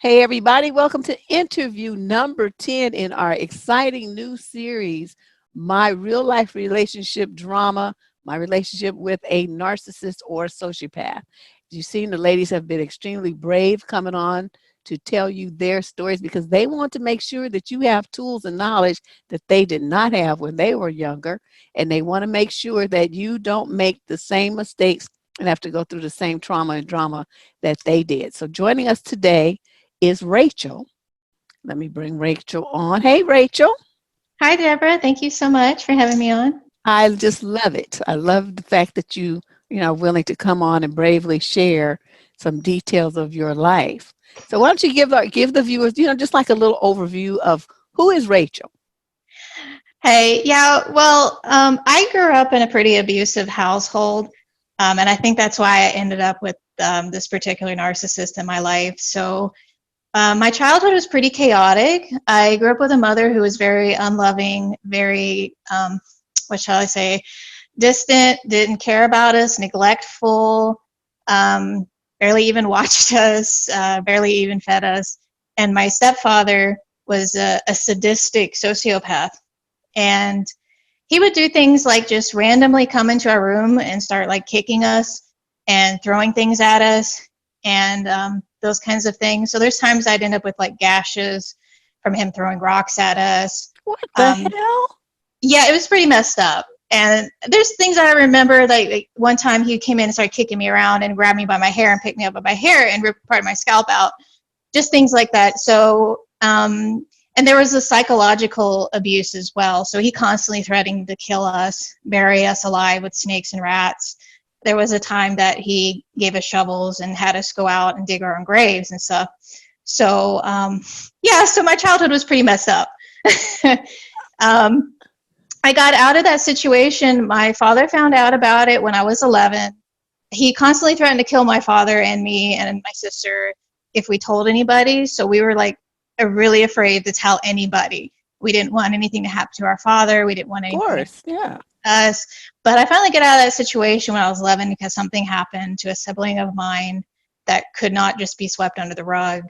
Hey, everybody, welcome to interview number 10 in our exciting new series, My Real Life Relationship Drama, My Relationship with a Narcissist or Sociopath. You've seen the ladies have been extremely brave coming on to tell you their stories because they want to make sure that you have tools and knowledge that they did not have when they were younger. And they want to make sure that you don't make the same mistakes and have to go through the same trauma and drama that they did. So joining us today is Rachel. Let me bring Rachel on. Hey, Rachel. Hi, Deborah. Thank you so much for having me on. I just love it. I love the fact that you know, willing to come on and bravely share some details of your life. So why don't you give the viewers, just like a little overview of who is Rachel? Hey, yeah, well, I grew up in a pretty abusive household, and I think that's why I ended up with this particular narcissist in my life. So my childhood was pretty chaotic. I grew up with a mother who was very unloving, very, what shall I say, distant, didn't care about us, neglectful, barely even watched us, barely even fed us. And my stepfather was a sadistic sociopath. And he would do things like just randomly come into our room and start like kicking us and throwing things at us and those kinds of things. So there's times I'd end up with like gashes from him throwing rocks at us. What the hell? Yeah, it was pretty messed up. And there's things I remember, like one time he came in and started kicking me around and grabbed me by my hair and picked me up by my hair and ripped part of my scalp out. Just things like that. So, and there was a psychological abuse as well. So he constantly threatening to kill us, bury us alive with snakes and rats. There was a time that he gave us shovels and had us go out and dig our own graves and stuff. So, yeah, so my childhood was pretty messed up. I got out of that situation. My father found out about it when I was 11. He constantly threatened to kill my father and me and my sister if we told anybody. So we were like really afraid to tell anybody. We didn't want anything to happen to our father. We didn't want anything Of course, yeah. us. But I finally got out of that situation when I was 11 because something happened to a sibling of mine that could not just be swept under the rug.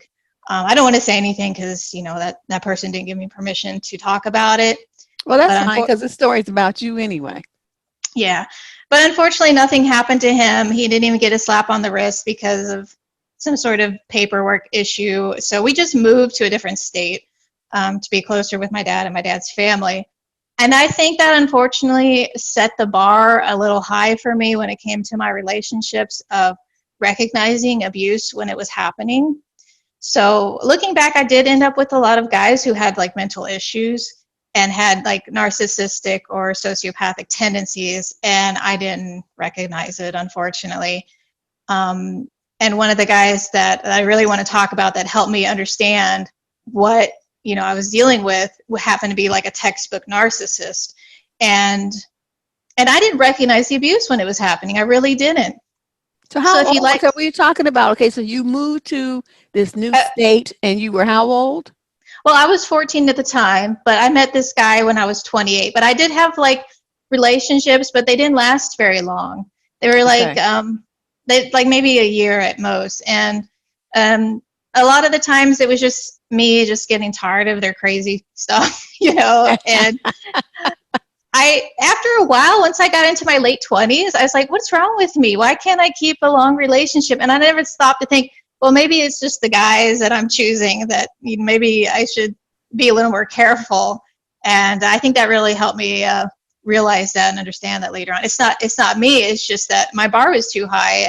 I don't want to say anything because, that person didn't give me permission to talk about it. Well, that's fine because the story's about you anyway. Yeah. But unfortunately, nothing happened to him. He didn't even get a slap on the wrist because of some sort of paperwork issue. So we just moved to a different state to be closer with my dad and my dad's family. And I think that unfortunately set the bar a little high for me when it came to my relationships of recognizing abuse when it was happening. So looking back, I did end up with a lot of guys who had like mental issues and had like narcissistic or sociopathic tendencies, and I didn't recognize it, unfortunately. And one of the guys that I really want to talk about that helped me understand what I was dealing with happened to be like a textbook narcissist, and I didn't recognize the abuse when it was happening. I really didn't. So what are you talking about? Okay, so you moved to this new state, and you were how old? Well, I was 14 at the time, but I met this guy when I was 28. But I did have like relationships, but they didn't last very long. They were like, like maybe a year at most. And a lot of the times it was just me just getting tired of their crazy stuff, and after a while, once I got into my late 20s, I was like, what's wrong with me? Why can't I keep a long relationship? And I never stopped to think, well, maybe it's just the guys that I'm choosing that maybe I should be a little more careful. And I think that really helped me realize that and understand that later on. It's not me. It's just that my bar was too high,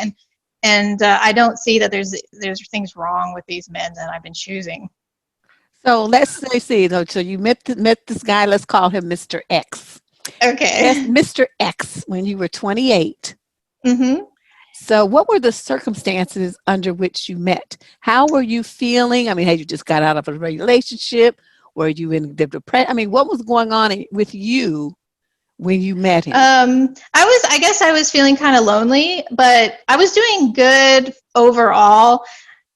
and I don't see that there's things wrong with these men that I've been choosing. So let's see. So you met this guy. Let's call him Mr. X. Okay. Yes, Mr. X when you were 28. Mm-hmm. So what were the circumstances under which you met? How were you feeling? I mean, had you just got out of a relationship? Were you in the depression? I mean, what was going on with you when you met him? I guess I was feeling kind of lonely, but I was doing good overall.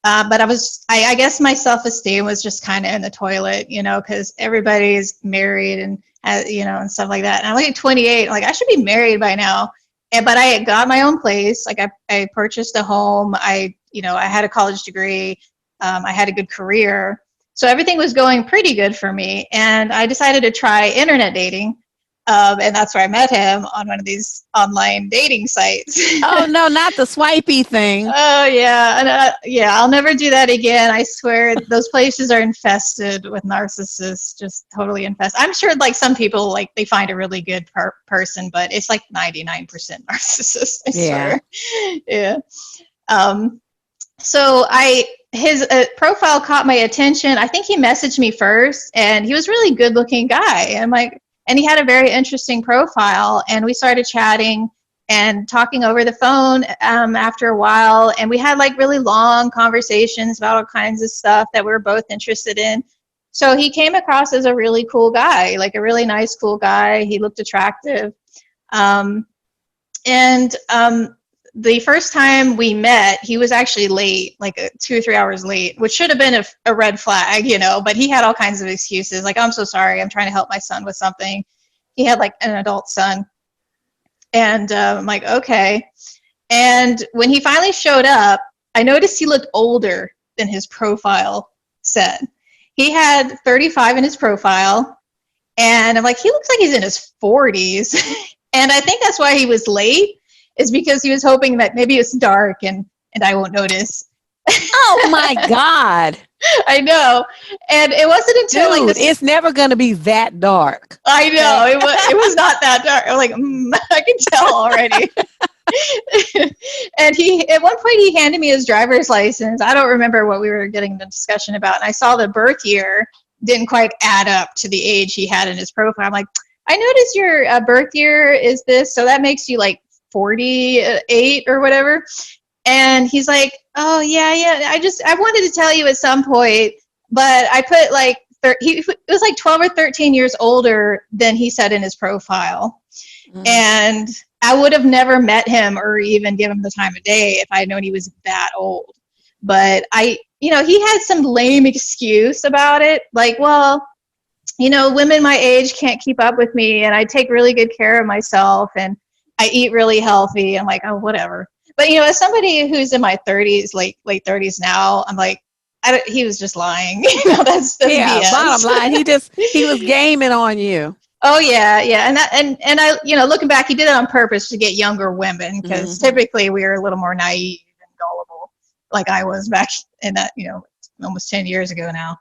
But I guess my self-esteem was just kind of in the toilet, because everybody's married and, and stuff like that. And I'm like 28, like I should be married by now. But I got my own place. Like I purchased a home. I had a college degree. I had a good career. So everything was going pretty good for me. And I decided to try internet dating. And that's where I met him, on one of these online dating sites. Oh, no, not the swipey thing. Oh yeah, and yeah, I'll never do that again. I swear, those places are infested with narcissists, just totally infested. I'm sure, like, some people, like, they find a really good person, but it's like 99% narcissist. I Yeah. swear. Yeah. So his profile caught my attention. I think he messaged me first, and he was a really good-looking guy. And he had a very interesting profile, and we started chatting and talking over the phone after a while, and we had like really long conversations about all kinds of stuff that we were both interested in. So he came across as a really cool guy, like a really nice, cool guy. He looked attractive. The first time we met, he was actually late, like 2 or 3 hours late, which should have been a red flag, but he had all kinds of excuses, like, I'm so sorry, I'm trying to help my son with something. He had like an adult son. And I'm like, okay. And when he finally showed up, I noticed he looked older than his profile said. He had 35 in his profile, and I'm like, he looks like he's in his 40s. And I think that's why he was late, is because he was hoping that maybe it's dark and I won't notice. Oh my God. I know. And it wasn't until Dude, it's never going to be that dark. I know. It was not that dark. I'm like, I can tell already. And at one point he handed me his driver's license. I don't remember what we were getting the discussion about. And I saw the birth year didn't quite add up to the age he had in his profile. I'm like, I noticed your birth year is this, so that makes you like 48 or whatever. And he's like, oh yeah, I wanted to tell you at some point, but I put like it was like 12 or 13 years older than he said in his profile. And I would have never met him or even given him the time of day if I had known he was that old. But he had some lame excuse about it, like, well, women my age can't keep up with me, and I take really good care of myself, and I eat really healthy. I'm like, oh, whatever. But, as somebody who's in my 30s, late 30s now, I'm like, he was just lying. That's BS. Bottom line, he was gaming on you. Oh yeah. And I, looking back, he did it on purpose to get younger women, because typically we are a little more naive and gullible, like I was back in that, almost 10 years ago now.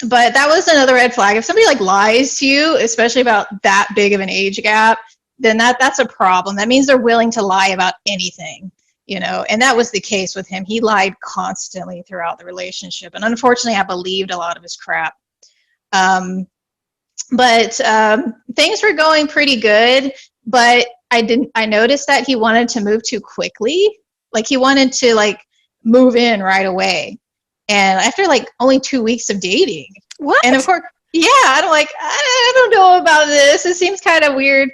But that was another red flag. If somebody like lies to you, especially about that big of an age gap, then that's a problem. That means they're willing to lie about anything, and that was the case with him. He lied constantly throughout the relationship. And unfortunately, I believed a lot of his crap. But things were going pretty good, but I noticed that he wanted to move too quickly. Like, he wanted to like move in right away. And after like only 2 weeks of dating. What? And of course, yeah, I'm like, I don't know about this. It seems kind of weird.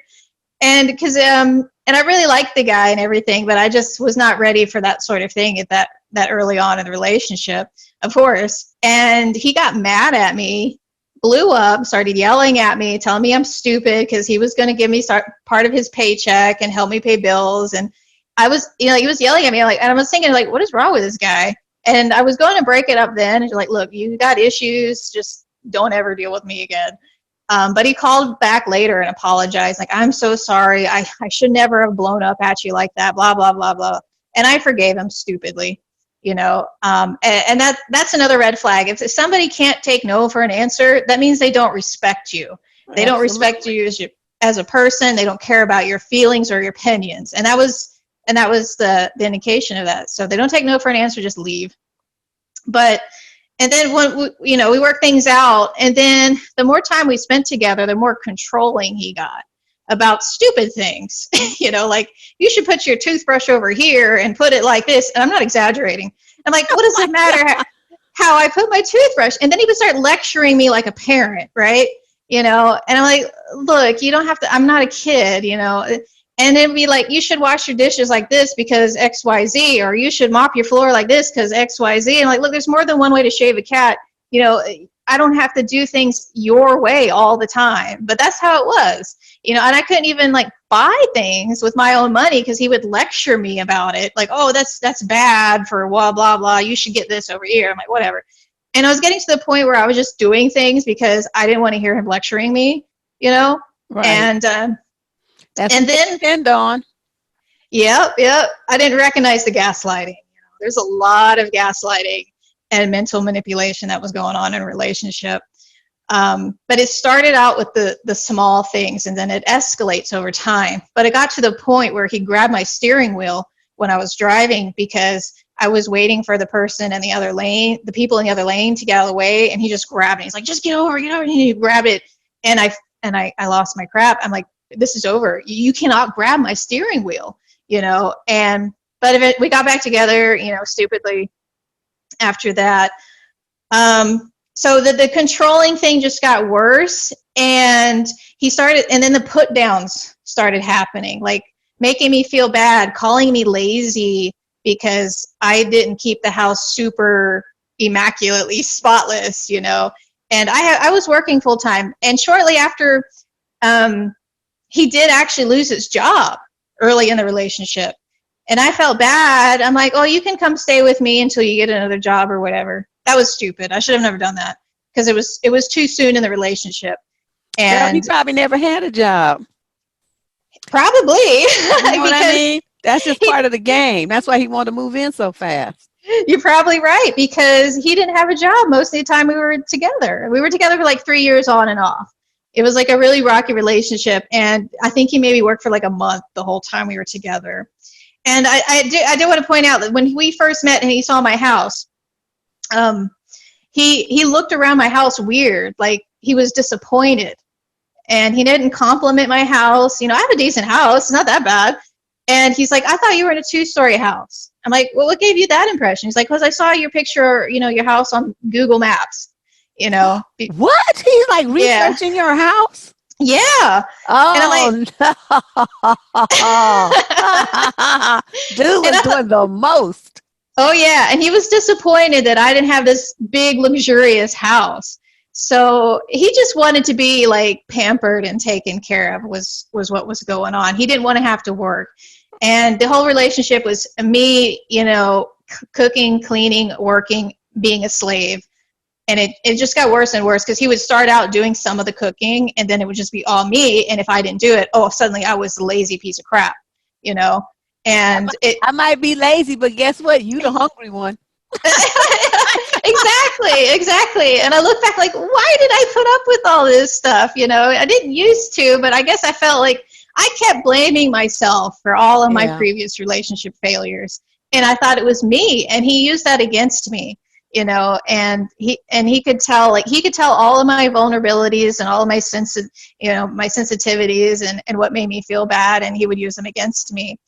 And because and I really liked the guy and everything, but I just was not ready for that sort of thing at that early on in the relationship, of course. And he got mad at me, blew up, started yelling at me, telling me I'm stupid because he was going to give me part of his paycheck and help me pay bills. And I was, he was yelling at me, and I was thinking, like, what is wrong with this guy? And I was going to break it up then. And like, look, you got issues, just don't ever deal with me again. But he called back later and apologized. Like, I'm so sorry. I should never have blown up at you like that, blah, blah, blah, blah. And I forgave him stupidly, and that's another red flag. If somebody can't take no for an answer, that means they don't respect you. They don't respect you as a person. They don't care about your feelings or your opinions. And that was the indication of that. So they don't take no for an answer, just leave. And then when we work things out, and then the more time we spent together, the more controlling he got about stupid things. Like, you should put your toothbrush over here and put it like this. And I'm not exaggerating. I'm like, what does it matter how I put my toothbrush? And then he would start lecturing me like a parent, right? And I'm like, look, you don't have to, I'm not a kid, And it'd be like, you should wash your dishes like this because XYZ, or you should mop your floor like this because XYZ. And like, look, there's more than one way to shave a cat. I don't have to do things your way all the time. But that's how it was. and I couldn't even like buy things with my own money because he would lecture me about it. Like, oh, that's bad for blah, blah, blah. You should get this over here. I'm like, whatever. And I was getting to the point where I was just doing things because I didn't want to hear him lecturing me, Right. And, That's and what they then, depend on. yep. I didn't recognize the gaslighting. There's a lot of gaslighting and mental manipulation that was going on in a relationship. But it started out with the small things, and then it escalates over time. But it got to the point where he grabbed my steering wheel when I was driving because I was waiting for the person in the other lane, the people in the other lane, to get out of the way, and he just grabbed it. He's like, "Just get over," and he grabbed it, and I lost my crap. I'm like, "This is over. You cannot grab my steering wheel," But we got back together, stupidly after that. So the controlling thing just got worse, and then the put downs started happening, like making me feel bad, calling me lazy because I didn't keep the house super immaculately spotless, And I was working full time, and shortly after, he did actually lose his job early in the relationship. And I felt bad. I'm like, oh, you can come stay with me until you get another job or whatever. That was stupid. I should have never done that because it was too soon in the relationship. And Girl, he probably never had a job. probably. You know what I mean? That's just part of the game. That's why he wanted to move in so fast. You're probably right, because he didn't have a job most of the time we were together. We were together for like 3 years on and off. It was like a really rocky relationship. And I think he maybe worked for like a month the whole time we were together. And I do want to point out that when we first met and he saw my house, he looked around my house weird, like he was disappointed. And he didn't compliment my house. I have a decent house, it's not that bad. And he's like, I thought you were in a 2-story house. I'm like, well, what gave you that impression? He's like, because I saw your picture, your house on Google Maps. What? He's like researching your house? Yeah. Oh, and I'm like, dude was doing the most. Oh, yeah. And he was disappointed that I didn't have this big, luxurious house. So he just wanted to be like pampered and taken care of was what was going on. He didn't want to have to work. And the whole relationship was me, cooking, cleaning, working, being a slave. And it just got worse and worse because he would start out doing some of the cooking and then it would just be all me. And if I didn't do it, suddenly I was a lazy piece of crap, And I might be lazy, but guess what? You the hungry one. Exactly. And I look back like, why did I put up with all this stuff? I didn't used to, but I guess I felt like I kept blaming myself for all of my previous relationship failures. And I thought it was me. And he used that against me. And he could tell all of my vulnerabilities and all of my my sensitivities and what made me feel bad, and he would use them against me.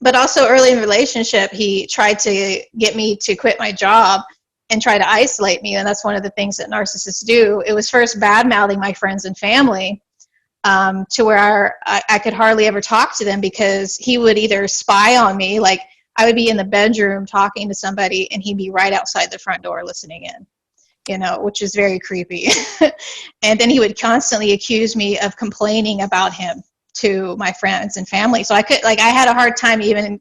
But also early in the relationship, he tried to get me to quit my job and try to isolate me, and that's one of the things that narcissists do. It was first bad-mouthing my friends and family to where I could hardly ever talk to them because he would either spy on me, like I would be in the bedroom talking to somebody and he'd be right outside the front door listening in, which is very creepy. And then he would constantly accuse me of complaining about him to my friends and family. So I had a hard time even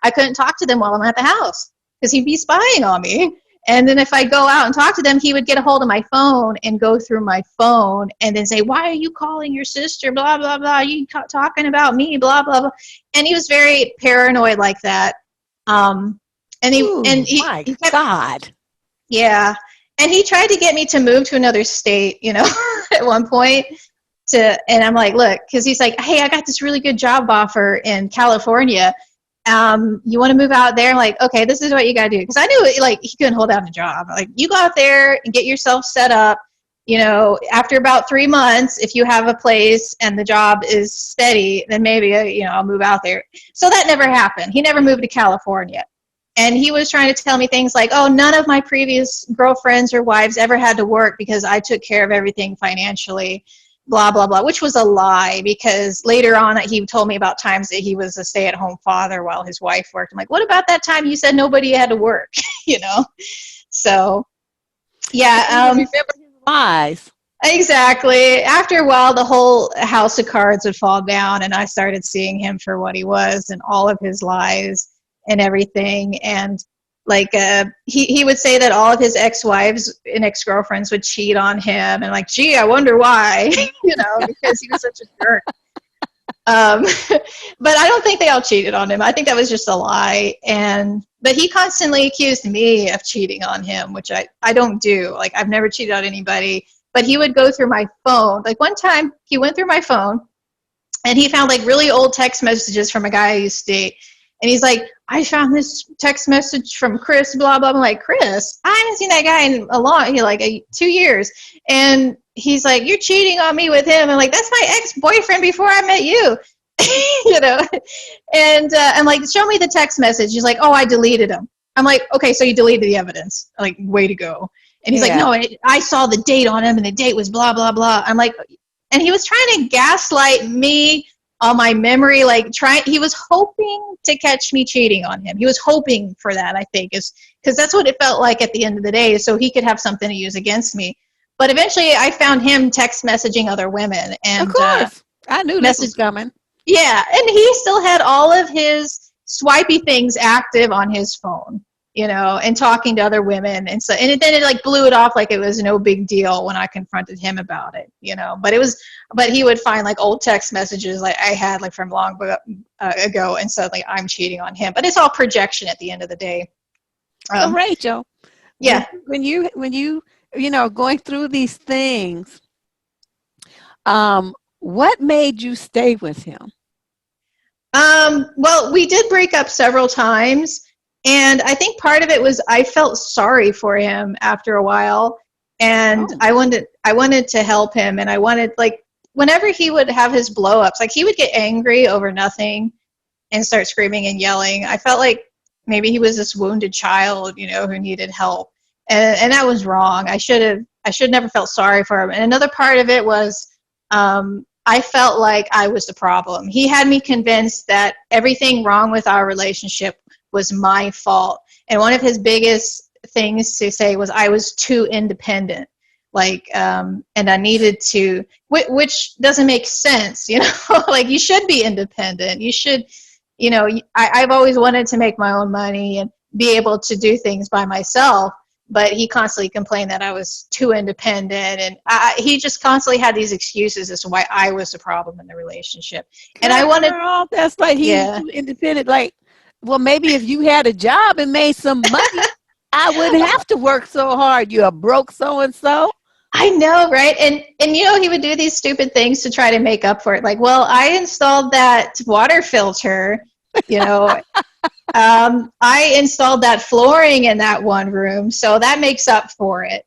I couldn't talk to them while I'm at the house because he'd be spying on me. And then if I go out and talk to them, he would get a hold of my phone and go through my phone and then say, why are you calling your sister? Blah, blah, blah. You talking about me? Blah, blah, blah. And he was very paranoid like that. God. Yeah. And he tried to get me to move to another state, at one point. And I'm like, look, because he's like, hey, I got this really good job offer in California. You want to move out there? I'm like, okay, this is what you got to do. Because I knew he couldn't hold down a job. Like, you go out there and get yourself set up. After about 3 months, if you have a place and the job is steady, then maybe, I'll move out there. So that never happened. He never moved to California. And he was trying to tell me things like, oh, none of my previous girlfriends or wives ever had to work because I took care of everything financially, blah, blah, blah, which was a lie because later on he told me about times that he was a stay-at-home father while his wife worked. I'm like, what about that time you said nobody had to work, So, yeah. Remember his lies. Exactly. After a while, the whole house of cards would fall down, and I started seeing him for what he was and all of his lies and everything. And like, he would say that all of his ex-wives and ex-girlfriends would cheat on him, and like, gee, I wonder why, because he was such a jerk. Um, but I don't think they all cheated on him. I think that was just a lie. But he constantly accused me of cheating on him, which I don't do. Like, I've never cheated on anybody. But he would go through my phone. Like, one time he went through my phone and he found like really old text messages from a guy I used to date. And he's like, I found this text message from Chris, blah, blah. I'm like, Chris, I haven't seen that guy in a long, 2 years. And he's like, you're cheating on me with him. I'm like, that's my ex-boyfriend before I met you. And I'm like, show me the text message. He's like, oh, I deleted him. I'm like, okay, so you deleted the evidence. I'm like, way to go. And he's like, no, I saw the date on him and the date was blah, blah, blah. I'm like, and he was trying to gaslight me on my memory, he was hoping to catch me cheating on him. He was hoping for that, I think, is because that's what it felt like at the end of the day, so he could have something to use against me. But eventually I found him text messaging other women. And of course. I knew this was coming. Yeah, and he still had all of his swipey things active on his phone, and talking to other women. And so, and then it like blew it off like it was no big deal when I confronted him about it, but he would find like old text messages like I had like from long ago, and suddenly I'm cheating on him. But it's all projection at the end of the day. So Rachel, yeah, when you going through these things, what made you stay with him? Well, we did break up several times. And I think part of it was I felt sorry for him after a while, and I wanted to help him, and I wanted, like, whenever he would have his blow-ups, like he would get angry over nothing and start screaming and yelling. I felt like maybe he was this wounded child, who needed help, and that was wrong. I should never felt sorry for him. And another part of it was I felt like I was the problem. He had me convinced that everything wrong with our relationship was my fault. And one of his biggest things to say was I was too independent. And I needed to, which doesn't make sense, like you should be independent. You should, I've always wanted to make my own money and be able to do things by myself. But he constantly complained that I was too independent, and he just constantly had these excuses as to why I was the problem in the relationship. And I wanted, that's like he was too independent. Like, well, maybe if you had a job and made some money, I wouldn't have to work so hard. You're a broke so-and-so. I know, right? And he would do these stupid things to try to make up for it. Like, well, I installed that water filter, I installed that flooring in that one room, so that makes up for it.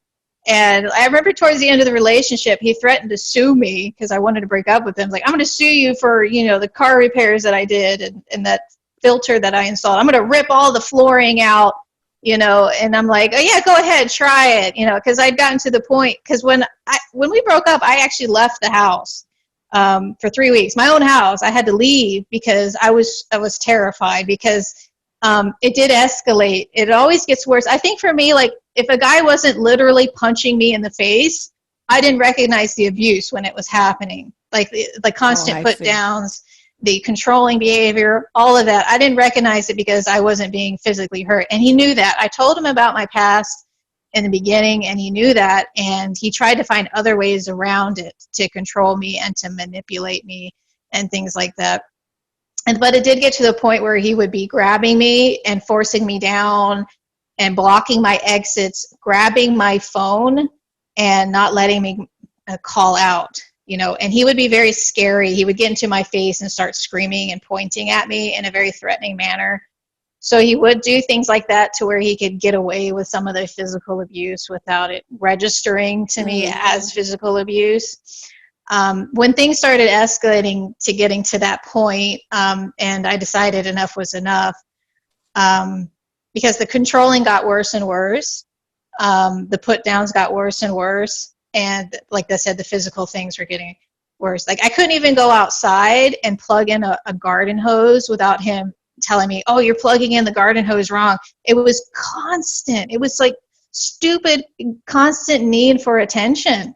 And I remember towards the end of the relationship, he threatened to sue me because I wanted to break up with him. Like, I'm going to sue you for, the car repairs that I did and that filter that I installed. I'm going to rip all the flooring out, and I'm like, oh yeah, go ahead, try it, because I'd gotten to the point, because when we broke up, I actually left the house for 3 weeks, my own house. I had to leave because I was terrified, because it did escalate. It always gets worse. I think for me, like, if a guy wasn't literally punching me in the face, I didn't recognize the abuse when it was happening. Like the constant put downs, the controlling behavior, all of that. I didn't recognize it because I wasn't being physically hurt. And he knew that. I told him about my past in the beginning, and he knew that. And he tried to find other ways around it to control me and to manipulate me and things like that. But it did get to the point where he would be grabbing me and forcing me down and blocking my exits, grabbing my phone and not letting me call out, and he would be very scary. He would get into my face and start screaming and pointing at me in a very threatening manner. So he would do things like that to where he could get away with some of the physical abuse without it registering to me as physical abuse. When things started escalating to getting to that point, and I decided enough was enough, because the controlling got worse and worse, the put downs got worse and worse, and like I said, the physical things were getting worse. Like, I couldn't even go outside and plug in a garden hose without him telling me, oh, you're plugging in the garden hose wrong. It was constant. It was like stupid, constant need for attention.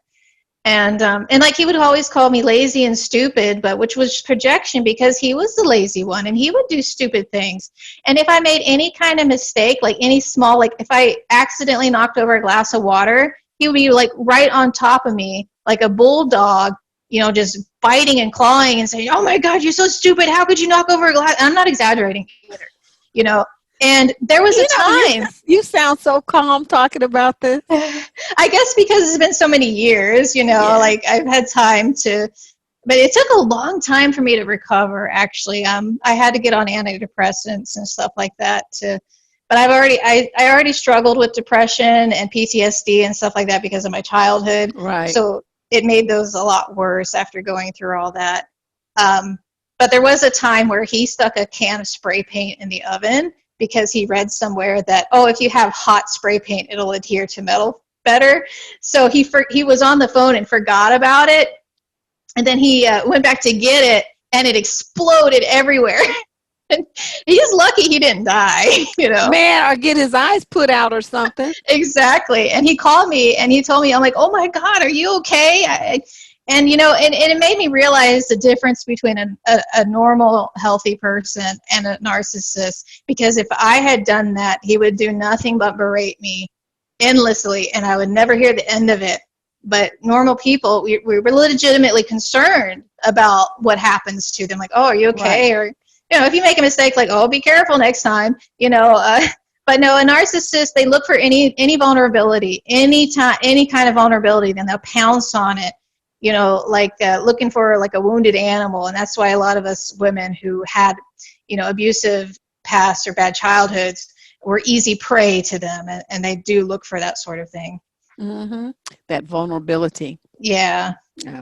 And like he would always call me lazy and stupid, but which was projection because he was the lazy one and he would do stupid things. And if I made any kind of mistake, like any small, like if I accidentally knocked over a glass of water, he would be like right on top of me, like a bulldog, you know, just biting and clawing and saying, "Oh my God, you're so stupid. How could you knock over a glass?" I'm not exaggerating either, you know. And there was a time. You sound so calm talking about this. I guess because it's been so many years, you know, Yeah. like I've had time to, but it took a long time for me to recover, actually. I had to get on antidepressants and stuff like that but I already struggled with depression and PTSD and stuff like that because of my childhood. Right. So it made those a lot worse after going through all that. But there was a time where he stuck a can of spray paint in the oven because he read somewhere that, oh, if you have hot spray paint, it'll adhere to metal better. So he was on the phone and forgot about it. And then he went back to get it, and it exploded everywhere. And he's lucky he didn't die, you know. Man, or get his eyes put out or something. Exactly. And he called me and he told me, I'm like, "Oh my God, are you okay?" And you know, and it made me realize the difference between a normal, healthy person and a narcissist. Because if I had done that, he would do nothing but berate me endlessly, and I would never hear the end of it. But normal people, we were legitimately concerned about what happens to them. Like, "Oh, are you okay?" Right. Or, you know, if you make a mistake, like, "Oh, be careful next time," you know. But no, a narcissist, they look for any vulnerability, any kind of vulnerability, then they'll pounce on it. You know, like looking for like a wounded animal. And that's why a lot of us women who had, you know, abusive past or bad childhoods were easy prey to them. And they do look for that sort of thing. Mm-hmm. That vulnerability. Yeah. Yeah.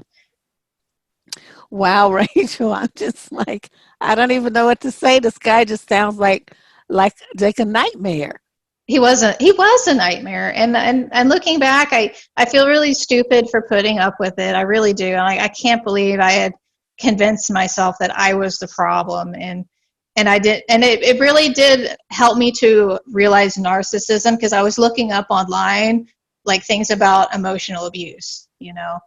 Wow, Rachel, I'm just like, I don't even know what to say. This guy just sounds like a nightmare. He was a nightmare. And looking back, I feel really stupid for putting up with it. I really do. I can't believe I had convinced myself that I was the problem. And I did, and it really did help me to realize narcissism, because I was looking up online like things about emotional abuse, you know.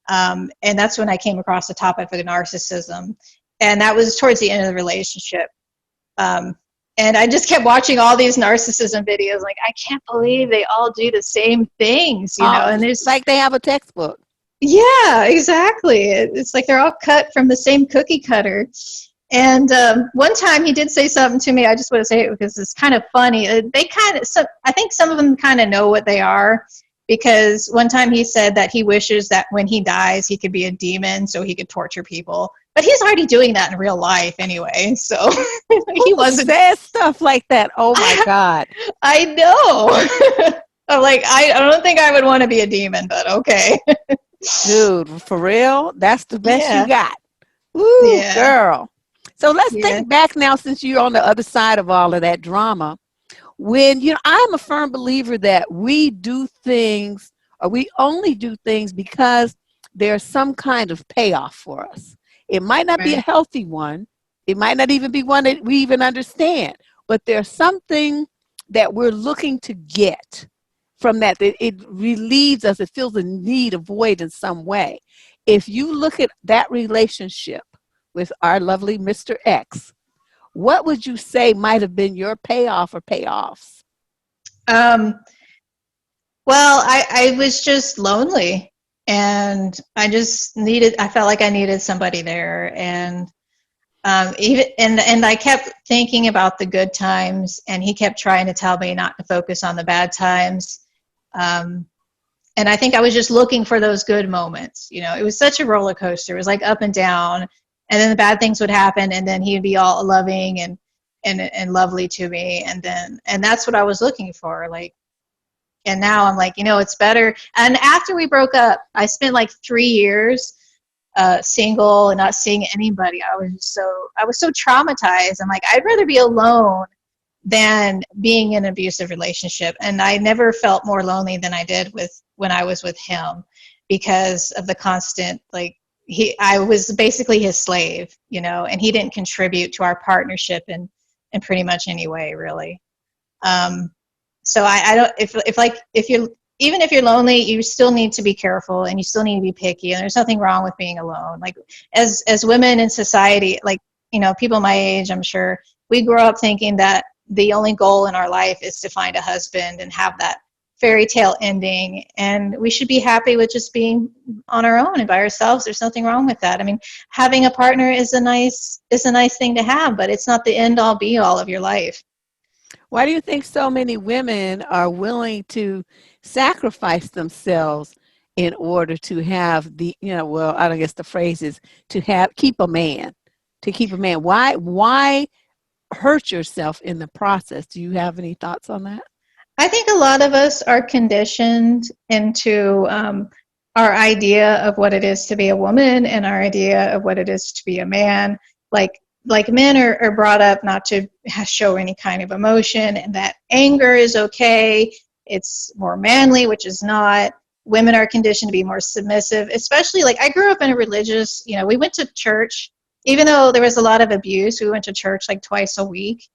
And that's when I came across the topic of narcissism. And that was towards the end of the relationship. And I just kept watching all these narcissism videos. Like, I can't believe they all do the same things, you know. And there's like they have a textbook. Yeah, exactly. It's like they're all cut from the same cookie cutter. And one time he did say something to me. I just want to say it because it's kind of funny. I think some of them kind of know what they are, because one time he said that he wishes that when he dies, he could be a demon so he could torture people. But he's already doing that in real life anyway. So he wasn't. Says stuff like that. Oh my God. I know. I'm like, I don't think I would want to be a demon, but okay. Dude, for real? That's the best Yeah. you got. Woo, Yeah. girl. So let's Yeah. think back now, since you're on the other side of all of that drama. When, you know, I'm a firm believer that we do things, or we only do things because there's some kind of payoff for us. It might not be a Right. healthy one. It might not even be one that we even understand, but there's something that we're looking to get from that. It relieves us. It fills a need, a void in some way. If you look at that relationship with our lovely Mr. X, what would you say might have been your payoff or payoffs? Well, I was just lonely, and I felt like I needed somebody there. And and I kept thinking about the good times, and he kept trying to tell me not to focus on the bad times. And I think I was just looking for those good moments. You know, it was such a roller coaster. It was like up and down, and then the bad things would happen, and then he'd be all loving and lovely to me, and that's what I was looking for. Like, and now I'm like, you know, it's better. And after we broke up, I spent like 3 years single and not seeing anybody. I was so traumatized. I'm like, I'd rather be alone than being in an abusive relationship. And I never felt more lonely than I did when I was with him, because of the constant, like, I was basically his slave, you know, and he didn't contribute to our partnership in pretty much any way, really. So I don't, if even if you're lonely, you still need to be careful and you still need to be picky. And there's nothing wrong with being alone. Like as women in society, like, you know, people my age, I'm sure, we grow up thinking that the only goal in our life is to find a husband and have that fairy tale ending. And we should be happy with just being on our own and by ourselves. There's nothing wrong with that. I mean, having a partner is a nice thing to have, but it's not the end all be all of your life. Why do you think so many women are willing to sacrifice themselves in order to have the, you know, well, I don't guess the phrase is to keep a man, Why hurt yourself in the process? Do you have any thoughts on that? I think a lot of us are conditioned into our idea of what it is to be a woman and our idea of what it is to be a man. Like men are brought up not to show any kind of emotion, and that anger is okay. It's more manly, which is not. Women are conditioned to be more submissive, especially like I grew up in a religious, you know, we went to church, even though there was a lot of abuse, we went to church like twice a week.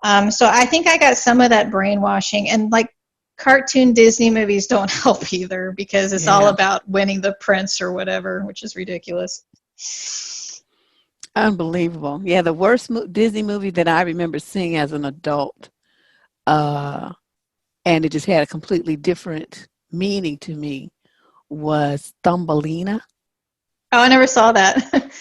So I think I got some of that brainwashing, and like cartoon Disney movies don't help either because it's all about winning the prince or whatever, which is ridiculous. Unbelievable. Yeah, the worst Disney movie that I remember seeing as an adult, and it just had a completely different meaning to me, was Thumbelina. Oh, I never saw that.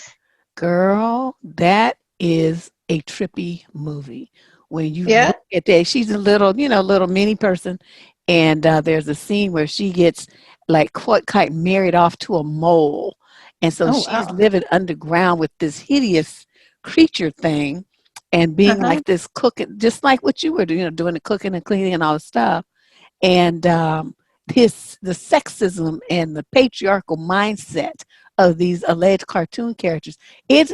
Girl, that is a trippy movie. When you Yeah. look at that, she's a little, you know, little mini person, and there's a scene where she gets like quite married off to a mole, and so Oh, she's wow. living underground with this hideous creature thing, and being Uh-huh. like this cooking, just like what you were doing, you know, doing the cooking and cleaning and all the stuff, and the sexism and the patriarchal mindset of these alleged cartoon characters. It's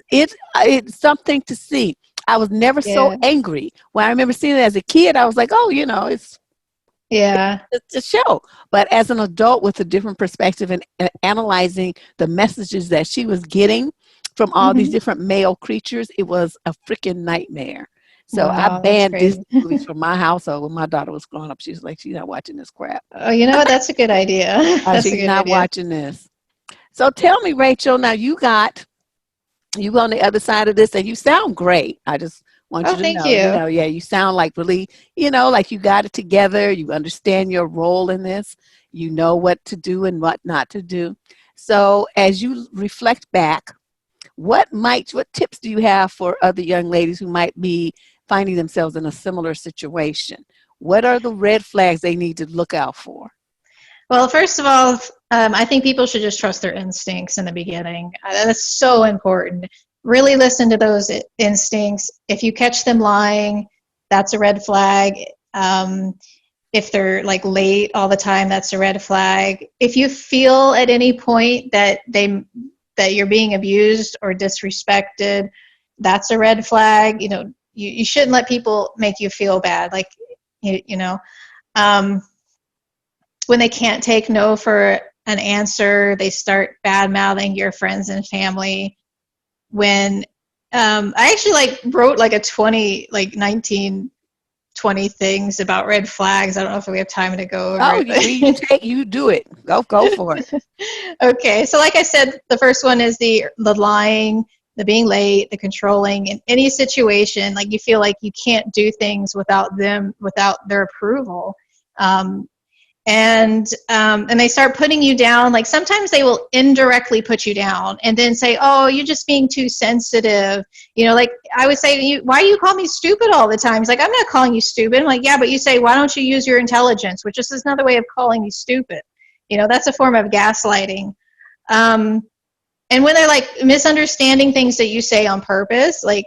something to see. I was never so Yeah. angry when I remember seeing it as a kid. I was like, oh, you know, Yeah. it's a show. But as an adult with a different perspective and analyzing the messages that she was getting from all these Hmm. different male creatures, it was a freaking nightmare. So I Wow, that's banned Disney crazy. movies from my household when my daughter was growing up. She was like, she's not watching this crap. Oh, you know what? That's a good idea. That's a She's good not idea. watching this. So tell me, Rachel, now you on the other side of this and you sound great. I just want Oh, you to thank know, you. yeah, you sound like really, like you got it together. You understand your role in this. You know what to do and what not to do. So as you reflect back, what tips do you have for other young ladies who might be finding themselves in a similar situation? What are the red flags they need to look out for? Well, first of all, I think people should just trust their instincts in the beginning. That's so important. Really listen to those instincts. If you catch them lying, that's a red flag. If they're like late all the time, that's a red flag. If you feel at any point that you're being abused or disrespected, that's a red flag. You know, you shouldn't let people make you feel bad. Like, you know, when they can't take no for an answer, they start bad mouthing your friends and family. When I actually like wrote like a 19 20 things about red flags. I don't know if we have time to go over Oh, it. you do it. Go for it. Okay, so like I said, the first one is the lying, the being late, the controlling. In any situation, like you feel like you can't do things without their approval. And they start putting you down. Like sometimes they will indirectly put you down and then say, oh, you're just being too sensitive. You know, like I would say, why do you call me stupid all the time? He's like, I'm not calling you stupid. I'm like, yeah, but you say, why don't you use your intelligence, which is another way of calling you stupid. You know, that's a form of gaslighting. And when they're like misunderstanding things that you say on purpose, like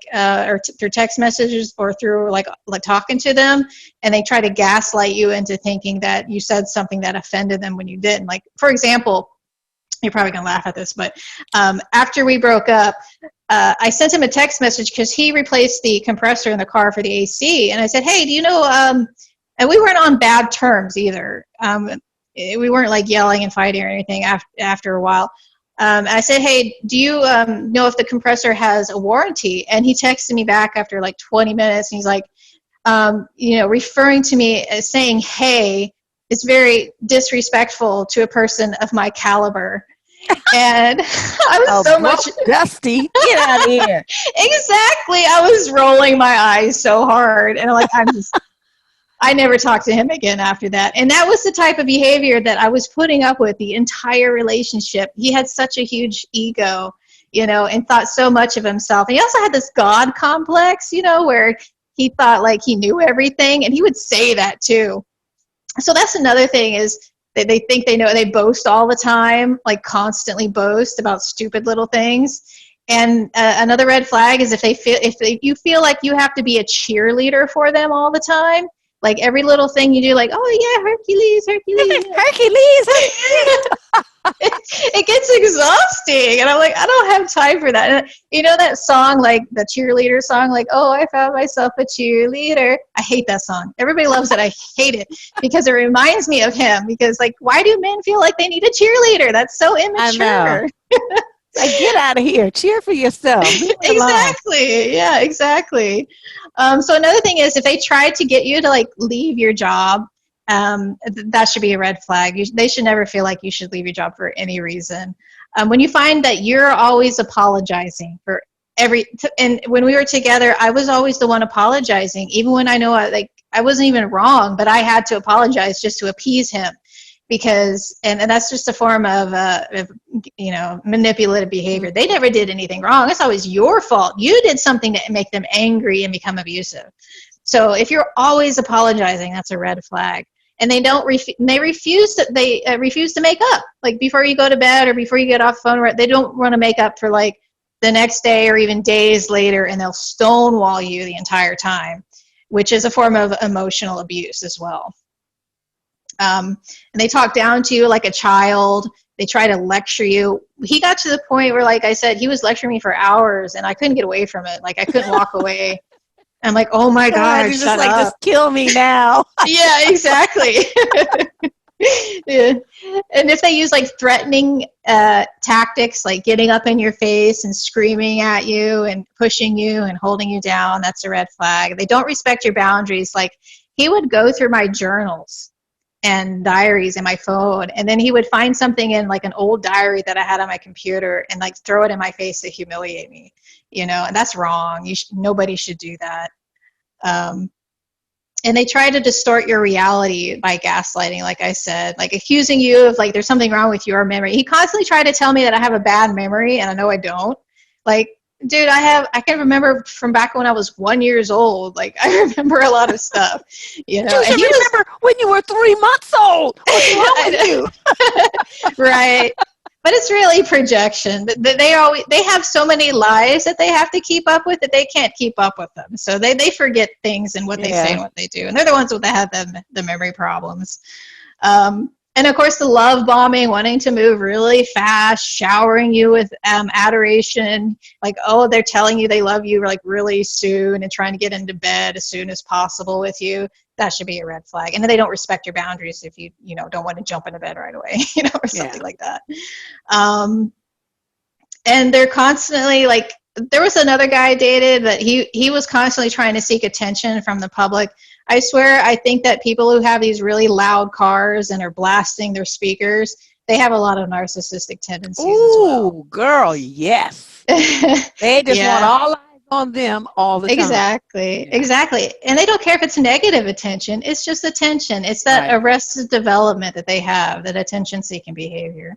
through text messages or through like talking to them, and they try to gaslight you into thinking that you said something that offended them when you didn't. Like, for example, you're probably gonna laugh at this, but after we broke up, I sent him a text message because he replaced the compressor in the car for the AC, and I said, hey, do you know? And we weren't on bad terms either. We weren't like yelling and fighting or anything after a while. I said, hey, do you know if the compressor has a warranty? And he texted me back after like 20 minutes. And he's like, referring to me as saying, hey, it's very disrespectful to a person of my caliber. And I was so much dusty. Get out of here. Exactly. I was rolling my eyes so hard, and like I never talked to him again after that. And that was the type of behavior that I was putting up with the entire relationship. He had such a huge ego, and thought so much of himself. And he also had this God complex, where he thought like he knew everything, and he would say that too. So that's another thing, is that they think they know. They boast all the time, like constantly boast about stupid little things. And another red flag is if you feel like you have to be a cheerleader for them all the time, like every little thing you do, like, oh yeah, Hercules. It gets exhausting, and I'm like, I don't have time for that. And you know that song, like the cheerleader song, like, oh, I found myself a cheerleader. I hate that song. Everybody loves it. I hate it because it reminds me of him. Because like, why do men feel like they need a cheerleader? That's so immature. Like, get out of here. Cheer for yourself. Exactly. Yeah, exactly. So another thing is, if they try to get you to like leave your job, that should be a red flag. They should never feel like you should leave your job for any reason. When you find that you're always apologizing for and when we were together, I was always the one apologizing, even when I know I wasn't even wrong, but I had to apologize just to appease him. Because and that's just a form of manipulative behavior. They never did anything wrong. It's always your fault. You did something to make them angry and become abusive. So if you're always apologizing, that's a red flag. And they refuse to make up. Like before you go to bed or before you get off the phone, they don't want to make up for like the next day or even days later, and they'll stonewall you the entire time, which is a form of emotional abuse as well. And they talk down to you like a child. They try to lecture you. He got to the point where, like I said, he was lecturing me for hours, and I couldn't get away from it. Like I couldn't walk away. I'm like, oh my God, shut up. Just kill me now. Yeah, exactly. Yeah. And if they use like threatening tactics, like getting up in your face and screaming at you and pushing you and holding you down, that's a red flag. They don't respect your boundaries. Like he would go through my journals and diaries in my phone, and then he would find something in like an old diary that I had on my computer and like throw it in my face to humiliate me, and that's wrong. Nobody should do that. And they try to distort your reality by gaslighting, like I said, like accusing you of like there's something wrong with your memory. He constantly tried to tell me that I have a bad memory, and I know I don't. Like, dude, I can remember from back when I was 1 year old. Like, I remember a lot of stuff, You should remember when you were 3 months old. What's wrong with you? Right. But it's really projection. They have so many lies that they have to keep up with that they can't keep up with them. So they forget things and what they say and what they do. And they're the ones that have the memory problems. And of course, the love bombing, wanting to move really fast, showering you with adoration, like, oh, they're telling you they love you like really soon and trying to get into bed as soon as possible with you. That should be a red flag. And then they don't respect your boundaries if you don't want to jump into bed right away, or something like that. And they're constantly like, there was another guy I dated that he was constantly trying to seek attention from the public. I swear, I think that people who have these really loud cars and are blasting their speakers, they have a lot of narcissistic tendencies as well. Ooh, girl, yes. They just want all eyes on them all the time. Exactly. And they don't care if it's negative attention. It's just attention. It's that arrested development that they have, that attention-seeking behavior.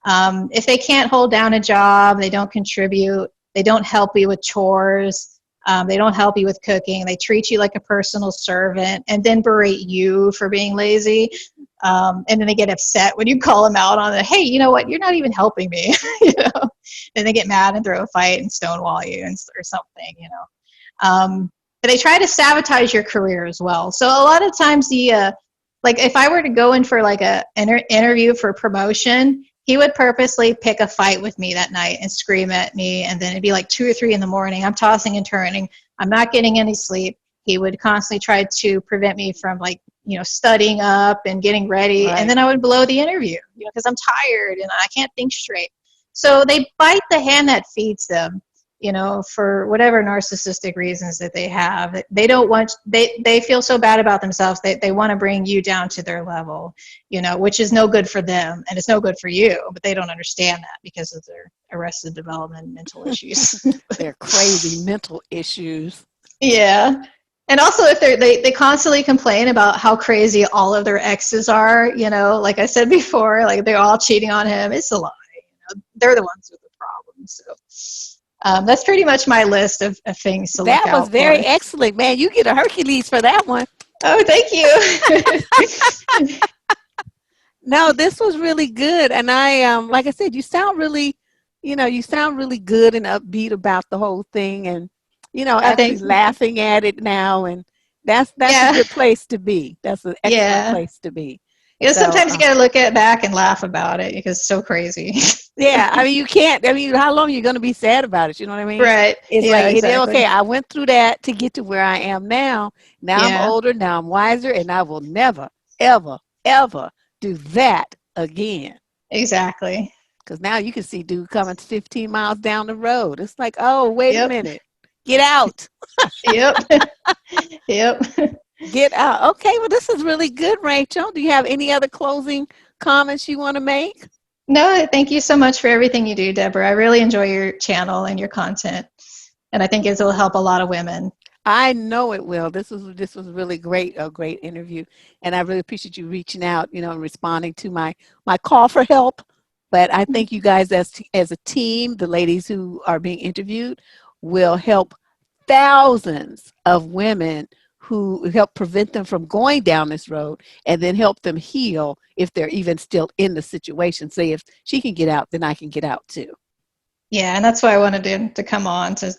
If they can't hold down a job, they don't contribute, they don't help you with chores, they don't help you with cooking, they treat you like a personal servant and then berate you for being lazy. And then they get upset when you call them out on it. Hey, you know what? You're not even helping me. Then they get mad and throw a fight and stonewall you or something, But they try to sabotage your career as well. So a lot of times like if I were to go in for like a interview for promotion, he would purposely pick a fight with me that night and scream at me. And then it'd be like 2 or 3 in the morning. I'm tossing and turning. I'm not getting any sleep. He would constantly try to prevent me from like, studying up and getting ready. Right. And then I would blow the interview, because I'm tired and I can't think straight. So they bite the hand that feeds them. for whatever narcissistic reasons that they have, they don't want, they feel so bad about themselves that they want to bring you down to their level, which is no good for them and it's no good for you, but they don't understand that because of their arrested development mental issues. Their crazy mental issues. Yeah. And also if they constantly complain about how crazy all of their exes are, like I said before, like they're all cheating on him. It's a lie. They're the ones with the problem. So that's pretty much my list of things to look out for. That was very excellent, man. You get a Hercules for that one. Oh, thank you. No, this was really good. And I, like I said, you sound really good and upbeat about the whole thing. And, actually laughing at it now. And that's a good place to be. That's an excellent place to be. Sometimes you got to look back and laugh about it because it's so crazy. Yeah, I mean, you can't. I mean, how long are you going to be sad about it? You know what I mean? Right. It's exactly. Okay, I went through that to get to where I am now. Now I'm older, now I'm wiser, and I will never, ever, ever do that again. Exactly. Because now you can see dude coming 15 miles down the road. It's like, oh, wait a minute. Get out. Yep. Get out. Okay, well, this is really good, Rachel. Do you have any other closing comments you want to make? No, thank you so much for everything you do, Deborah. I really enjoy your channel and your content, and I think it will help a lot of women. I know it will. This was really great, a great interview, and I really appreciate you reaching out, and responding to my call for help. But I think you guys, as a team, the ladies who are being interviewed, will help thousands of women who help prevent them from going down this road, and then help them heal if they're even still in the situation. Say, if she can get out, then I can get out too. Yeah, and that's why I wanted to come on to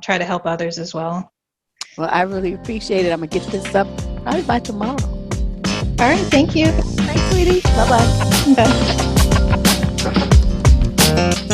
try to help others as well. Well, I really appreciate it. I'm going to get this up probably by tomorrow. All right, thank you. Thanks, sweetie. Bye-bye. Bye.